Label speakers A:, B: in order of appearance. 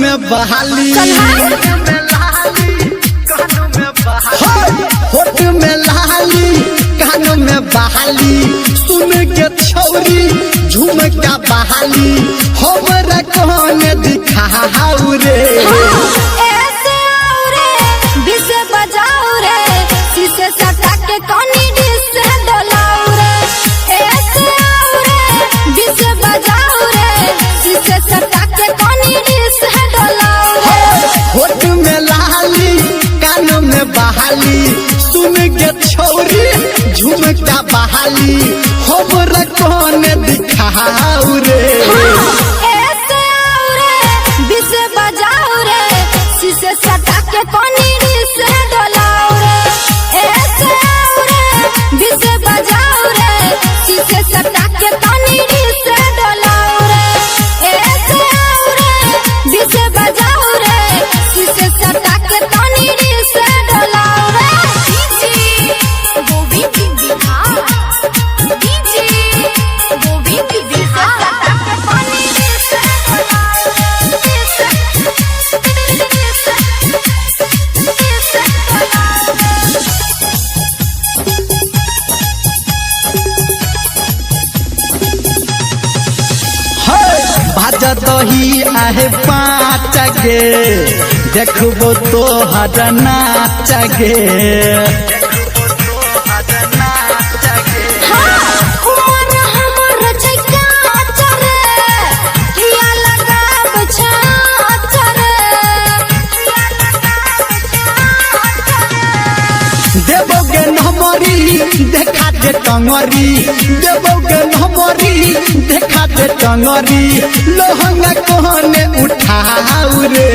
A: में बहाली होठ में लाली कानों में बहाली सुन के छौरी झुमका बहाली हमरा कौन दिखाऊ रे
B: ऐसे आओ रे बिसे बजाओ रे शीशे सटा के कोनी डिस से डोलाओ रे ऐसे आओ रे बिसे बजाओ रे शीशे सटा के कोनी डिस से डोलाओ रे
A: होठ में लाली कानों में बहाली सुन के छौरी झुमका बहाली हमरा कौन दिखाऊ रे
B: ऐसे आओ रे बिसे बजाओ रे शीशे सटा के कोनी डिस से डोलाओ रे ऐसे आओ रे बिसे बजाओ रे शीशे सटा के कोनी डिस से डोलाओ रे ऐसे आओ रे बिसे बजाओ रे शीशे सटा के कोनी डिस से डोलाओ रे वो भी बिहार डीजे वो भी बिहार कोनी डिस से डोलाओ
A: बाजा दही आहे पाँच गे देखबो तो हर नाच गे
B: उमर हमर छैका चरे किया लगाब छाचरे
A: देवोगे नमरी देखा दे टंगरी देवोगे नमरी देखा दे टंगरी लोहंगा कोने उठाऊ रे